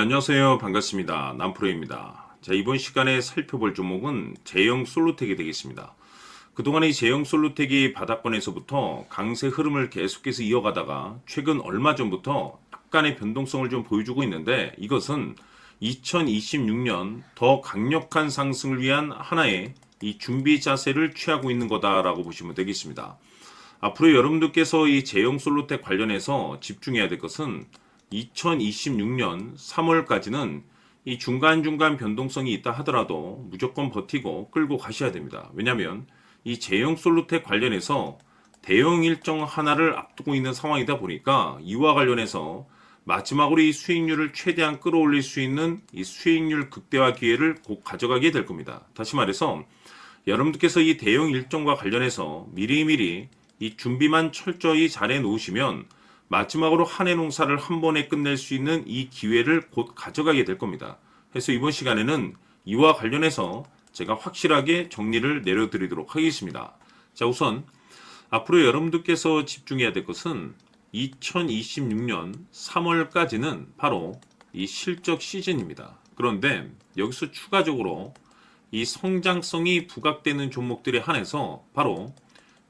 안녕하세요. 반갑습니다. 남프로입니다. 자, 이번 시간에 살펴볼 종목은 제형 솔루텍이 되겠습니다. 그동안 이 제형 솔루텍이 바닥권에서부터 강세 흐름을 계속해서 이어가다가 최근 얼마 전부터 약간의 변동성을 좀 보여주고 있는데, 이것은 2026년 더 강력한 상승을 위한 하나의 이 준비 자세를 취하고 있는 거다라고 보시면 되겠습니다. 앞으로 여러분들께서 이 제형 솔루텍 관련해서 집중해야 될 것은 2026년 3월까지는 이 중간중간 변동성이 있다 하더라도 무조건 버티고 끌고 가셔야 됩니다. 왜냐하면 이 제형 솔루텍 관련해서 대형 일정 하나를 앞두고 있는 상황이다 보니까 이와 관련해서 마지막으로 이 수익률을 최대한 끌어올릴 수 있는 이 수익률 극대화 기회를 꼭 가져가게 될 겁니다. 다시 말해서 여러분들께서 이 대형 일정과 관련해서 미리미리 이 준비만 철저히 잘해 놓으시면 마지막으로 한 해 농사를 한 번에 끝낼 수 있는 이 기회를 곧 가져가게 될 겁니다. 그래서 이번 시간에는 이와 관련해서 제가 확실하게 정리를 내려드리도록 하겠습니다. 자, 우선 앞으로 여러분들께서 집중해야 될 것은 2026년 3월까지는 바로 이 실적 시즌입니다. 그런데 여기서 추가적으로 이 성장성이 부각되는 종목들에 한해서 바로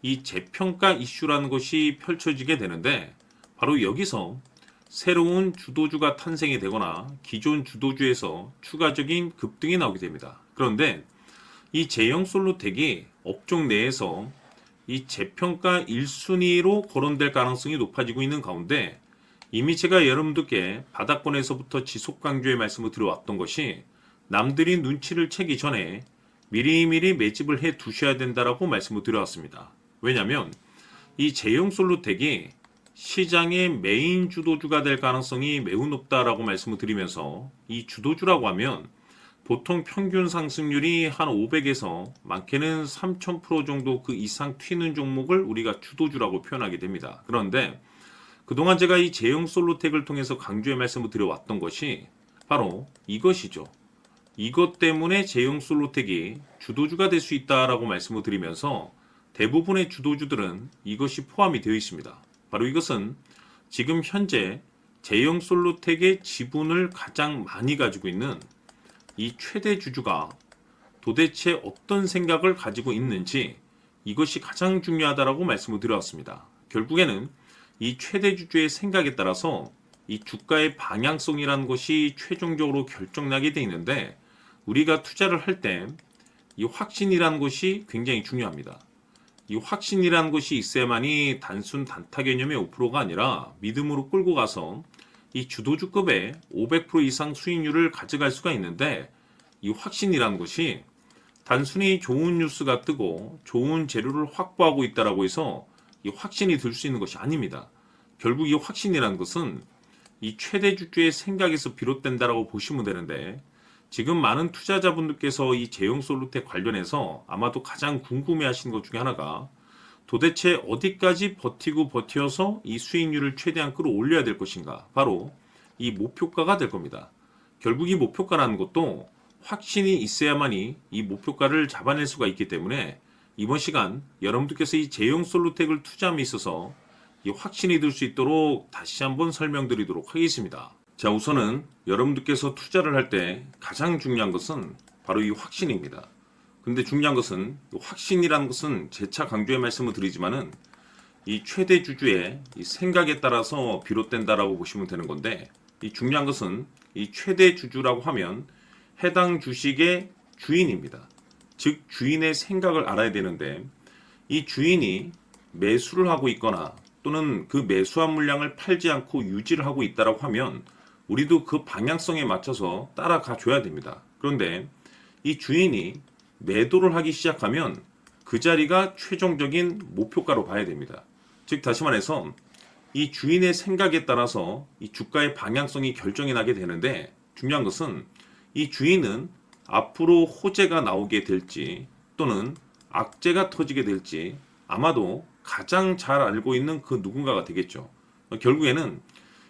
이 재평가 이슈라는 것이 펼쳐지게 되는데, 바로 여기서 새로운 주도주가 탄생이 되거나 기존 주도주에서 추가적인 급등이 나오게 됩니다. 그런데 이 제형 솔루텍이 업종 내에서 이 재평가 1순위로 거론될 가능성이 높아지고 있는 가운데, 이미 제가 여러분들께 바닥권에서부터 지속 강조의 말씀을 드려왔던 것이 남들이 눈치를 채기 전에 미리미리 매집을 해 두셔야 된다라고 말씀을 드려왔습니다. 왜냐하면 이 제형 솔루텍이 시장의 메인 주도주가 될 가능성이 매우 높다라고 말씀을 드리면서, 이 주도주라고 하면 보통 평균 상승률이 한 500에서 많게는 3000% 정도 그 이상 튀는 종목을 우리가 주도주라고 표현하게 됩니다. 그런데 그동안 제가 이 제형 솔루텍을 통해서 강조의 말씀을 드려왔던 것이 바로 이것이죠. 이것 때문에 제형 솔루텍이 주도주가 될 수 있다라고 말씀을 드리면서 대부분의 주도주들은 이것이 포함이 되어 있습니다. 바로 이것은 지금 현재 제형 솔루텍의 지분을 가장 많이 가지고 있는 이 최대 주주가 도대체 어떤 생각을 가지고 있는지, 이것이 가장 중요하다라고 말씀을 드려왔습니다. 결국에는 이 최대 주주의 생각에 따라서 이 주가의 방향성이라는 것이 최종적으로 결정나게 되어 있는데, 우리가 투자를 할 때 이 확신이라는 것이 굉장히 중요합니다. 이 확신이라는 것이 있어야만이 단순 단타 개념의 5%가 아니라 믿음으로 끌고 가서 이 주도주급의 500% 이상 수익률을 가져갈 수가 있는데, 이 확신이라는 것이 단순히 좋은 뉴스가 뜨고 좋은 재료를 확보하고 있다라고 해서 이 확신이 들 수 있는 것이 아닙니다. 결국 이 확신이라는 것은 이 최대 주주의 생각에서 비롯된다라고 보시면 되는데, 지금 많은 투자자분들께서 이 제형 솔루텍 관련해서 아마도 가장 궁금해 하시는 것 중에 하나가 도대체 어디까지 버티고 버텨서 이 수익률을 최대한 끌어올려야 될 것인가, 바로 이 목표가가 될 겁니다. 결국 이 목표가라는 것도 확신이 있어야만이 이 목표가를 잡아낼 수가 있기 때문에 이번 시간 여러분들께서 이 제형 솔루텍을 투자함에 있어서 이 확신이 들 수 있도록 다시 한번 설명드리도록 하겠습니다. 자, 우선은 여러분들께서 투자를 할 때 가장 중요한 것은 바로 이 확신입니다. 근데 중요한 것은 확신이라는 것은 재차 강조의 말씀을 드리지만은 이 최대 주주의 이 생각에 따라서 비롯된다라고 보시면 되는 건데, 이 중요한 것은 이 최대 주주라고 하면 해당 주식의 주인입니다. 즉 주인의 생각을 알아야 되는데, 이 주인이 매수를 하고 있거나 또는 그 매수한 물량을 팔지 않고 유지를 하고 있다라고 하면 우리도 그 방향성에 맞춰서 따라가 줘야 됩니다. 그런데 이 주인이 매도를 하기 시작하면 그 자리가 최종적인 목표가로 봐야 됩니다. 즉 다시 말해서 이 주인의 생각에 따라서 이 주가의 방향성이 결정이 나게 되는데, 중요한 것은 이 주인은 앞으로 호재가 나오게 될지 또는 악재가 터지게 될지 아마도 가장 잘 알고 있는 그 누군가가 되겠죠. 결국에는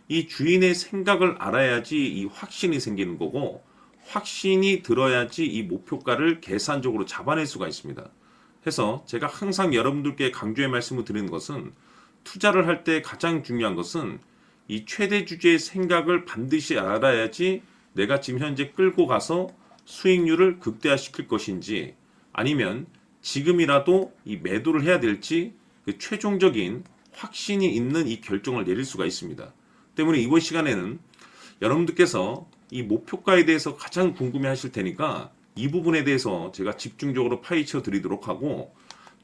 이 주인의 생각을 알아야지 이 확신이 생기는 거고, 확신이 들어야지 이 목표가를 계산적으로 잡아낼 수가 있습니다. 해서 제가 항상 여러분들께 강조의 말씀을 드리는 것은, 투자를 할 때 가장 중요한 것은 이 최대 주주의 생각을 반드시 알아야지 내가 지금 현재 끌고 가서 수익률을 극대화시킬 것인지 아니면 지금이라도 이 매도를 해야 될지 그 최종적인 확신이 있는 이 결정을 내릴 수가 있습니다. 때문에 이번 시간에는 여러분들께서 이 목표가에 대해서 가장 궁금해 하실 테니까 이 부분에 대해서 제가 집중적으로 파헤쳐 드리도록 하고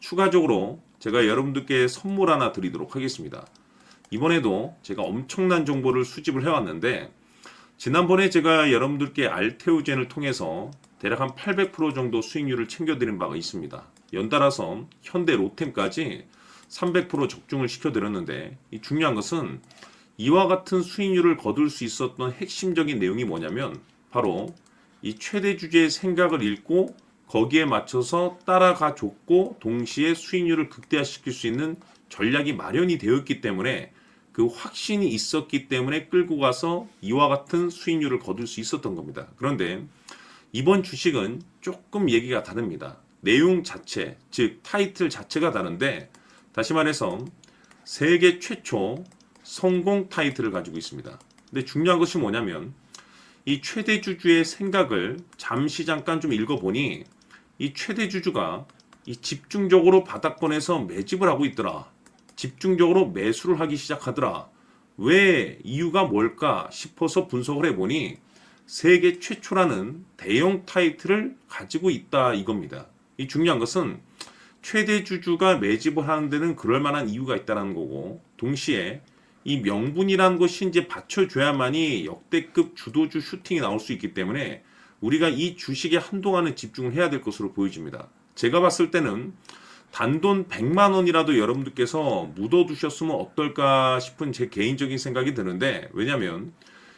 추가적으로 제가 여러분들께 선물 하나 드리도록 하겠습니다. 이번에도 제가 엄청난 정보를 수집을 해왔는데 지난번에 제가 여러분들께 알테오젠을 통해서 대략 한 800% 정도 수익률을 챙겨드린 바가 있습니다. 연달아서 현대 로템까지 300% 적중을 시켜드렸는데 이 중요한 것은 이와 같은 수익률을 거둘 수 있었던 핵심적인 내용이 뭐냐면 바로 이 최대 주주의 생각을 읽고 거기에 맞춰서 따라가 줬고 동시에 수익률을 극대화시킬 수 있는 전략이 마련이 되었기 때문에 그 확신이 있었기 때문에 끌고 가서 이와 같은 수익률을 거둘 수 있었던 겁니다. 그런데 이번 주식은 조금 얘기가 다릅니다. 내용 자체, 즉 타이틀 자체가 다른데 다시 말해서 세계 최초 성공 타이틀을 가지고 있습니다. 근데 중요한 것이 뭐냐면 이 최대 주주의 생각을 잠시 잠깐 좀 읽어보니 이 최대 주주가 이 집중적으로 바닥권에서 매집을 하고 있더라. 집중적으로 매수를 하기 시작하더라. 왜 이유가 뭘까 싶어서 분석을 해보니 세계 최초라는 대형 타이틀을 가지고 있다 이겁니다. 이 중요한 것은 최대 주주가 매집을 하는 데는 그럴 만한 이유가 있다는 거고 동시에 이 명분이라는 것이 이제 받쳐줘야만이 역대급 주도주 슈팅이 나올 수 있기 때문에 우리가 이 주식에 한동안은 집중을 해야 될 것으로 보여집니다. 제가 봤을 때는 단돈 100만 원이라도 여러분들께서 묻어두셨으면 어떨까 싶은 제 개인적인 생각이 드는데 왜냐하면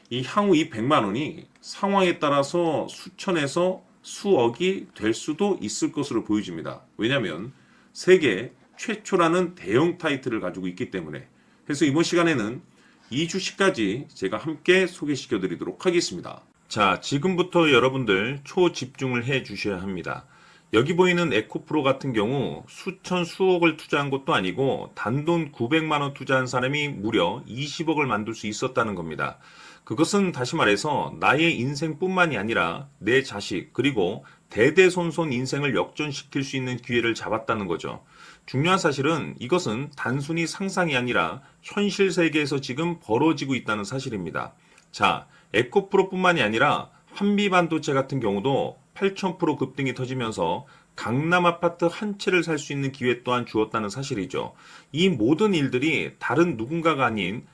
이 향후 이 100만 원이 상황에 따라서 수천에서 수억이 될 수도 있을 것으로 보여집니다. 왜냐하면 세계 최초라는 대형 타이틀을 가지고 있기 때문에 그래서 이번 시간에는 이 주식까지 제가 함께 소개시켜 드리도록 하겠습니다. 자, 지금부터 여러분들 초집중을 해 주셔야 합니다. 여기 보이는 에코프로 같은 경우 수천 수억을 투자한 것도 아니고 단돈 900만 원 투자한 사람이 무려 20억을 만들 수 있었다는 겁니다. 그것은 다시 말해서 나의 인생뿐만이 아니라 내 자식 그리고 대대손손 인생을 역전시킬 수 있는 기회를 잡았다는 거죠. 중요한 사실은 이것은 단순히 상상이 아니라 현실 세계에서 지금 벌어지고 있다는 사실입니다. 자, 에코프로뿐만이 아니라 한미반도체 같은 경우도 8,000% 급등이 터지면서 강남 아파트 한 채를 살 수 있는 기회 또한 주었다는 사실이죠. 이 모든 일들이 다른 누군가가 아닌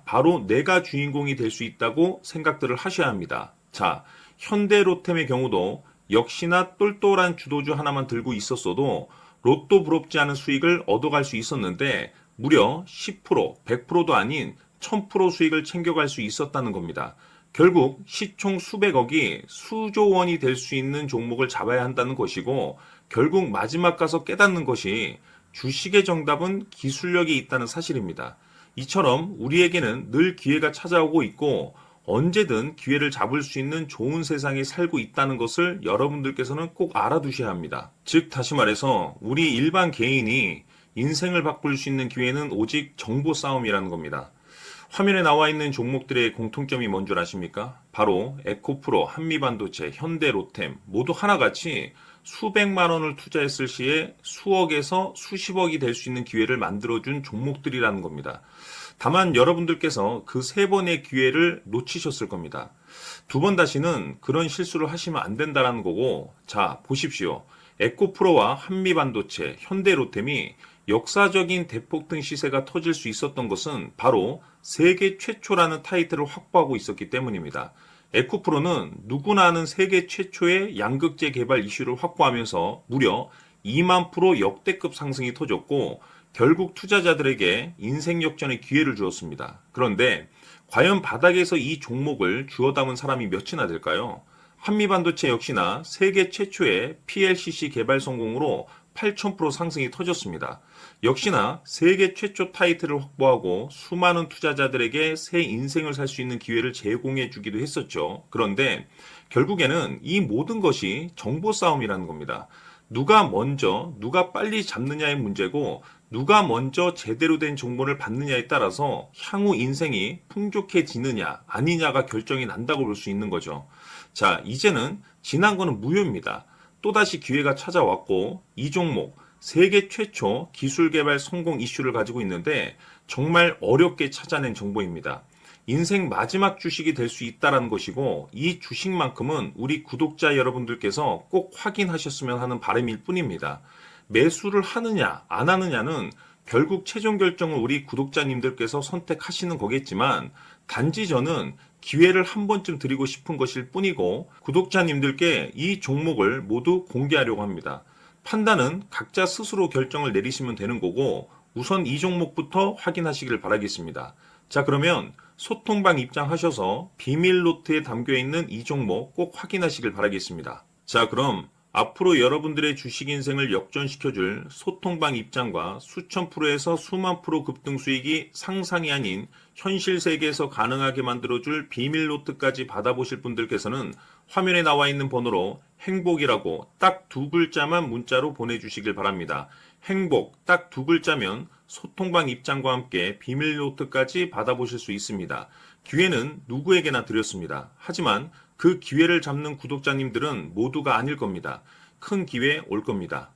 바로 내가 주인공이 될 수 있다고 생각들을 하셔야 합니다. 자, 현대로템의 경우도 역시나 똘똘한 주도주 하나만 들고 있었어도 로또 부럽지 않은 수익을 얻어갈 수 있었는데 무려 10%, 100%도 아닌 1000% 수익을 챙겨갈 수 있었다는 겁니다. 결국 시총 수백억이 수조 원이 될 수 있는 종목을 잡아야 한다는 것이고 결국 마지막 가서 깨닫는 것이 주식의 정답은 기술력이 있다는 사실입니다. 이처럼 우리에게는 늘 기회가 찾아오고 있고 언제든 기회를 잡을 수 있는 좋은 세상에 살고 있다는 것을 여러분들께서는 꼭 알아두셔야 합니다. 즉 다시 말해서 우리 일반 개인이 인생을 바꿀 수 있는 기회는 오직 정보 싸움이라는 겁니다. 화면에 나와 있는 종목들의 공통점이 뭔 줄 아십니까? 바로 에코프로, 한미반도체, 현대로템 모두 하나같이 수백만 원을 투자했을 시에 수억에서 수십억이 될 수 있는 기회를 만들어준 종목들이라는 겁니다. 다만 여러분들께서 그 세 번의 기회를 놓치셨을 겁니다. 두 번 다시는 그런 실수를 하시면 안 된다는 거고 자 보십시오. 에코프로와 한미반도체, 현대로템이 역사적인 대폭등 시세가 터질 수 있었던 것은 바로 세계 최초라는 타이틀을 확보하고 있었기 때문입니다. 에코프로는 누구나 아는 세계 최초의 양극재 개발 이슈를 확보하면서 무려 2만 프로 역대급 상승이 터졌고 결국 투자자들에게 인생 역전의 기회를 주었습니다. 그런데 과연 바닥에서 이 종목을 주워 담은 사람이 몇이나 될까요? 한미반도체 역시나 세계 최초의 PLCC 개발 성공으로 8,000% 상승이 터졌습니다. 역시나 세계 최초 타이틀을 확보하고 수많은 투자자들에게 새 인생을 살 수 있는 기회를 제공해 주기도 했었죠. 그런데 결국에는 이 모든 것이 정보 싸움이라는 겁니다. 누가 먼저, 누가 빨리 잡느냐의 문제고 누가 먼저 제대로 된 정보를 받느냐에 따라서 향후 인생이 풍족해지느냐 아니냐가 결정이 난다고 볼 수 있는 거죠. 자, 이제는 지난 거는 무효입니다. 또다시 기회가 찾아왔고 이 종목 세계 최초 기술 개발 성공 이슈를 가지고 있는데 정말 어렵게 찾아낸 정보입니다. 인생 마지막 주식이 될 수 있다는 것이고 이 주식만큼은 우리 구독자 여러분들께서 꼭 확인하셨으면 하는 바람일 뿐입니다. 매수를 하느냐 안 하느냐는 결국 최종 결정을 우리 구독자님들께서 선택하시는 거겠지만 단지 저는 기회를 한 번쯤 드리고 싶은 것일 뿐이고 구독자님들께 이 종목을 모두 공개하려고 합니다. 판단은 각자 스스로 결정을 내리시면 되는 거고 우선 이 종목부터 확인하시길 바라겠습니다. 자, 그러면 소통방 입장하셔서 비밀 노트에 담겨 있는 이 종목 꼭 확인하시길 바라겠습니다. 자, 그럼 앞으로 여러분들의 주식 인생을 역전시켜줄 소통방 입장과 수천 프로에서 수만 프로 급등 수익이 상상이 아닌 현실 세계에서 가능하게 만들어줄 비밀 노트까지 받아보실 분들께서는 화면에 나와 있는 번호로 행복이라고 딱 두 글자만 문자로 보내주시길 바랍니다. 행복 딱 두 글자면 소통방 입장과 함께 비밀 노트까지 받아보실 수 있습니다. 기회는 누구에게나 드렸습니다. 하지만 그 기회를 잡는 구독자님들은 모두가 아닐 겁니다. 큰 기회 올 겁니다.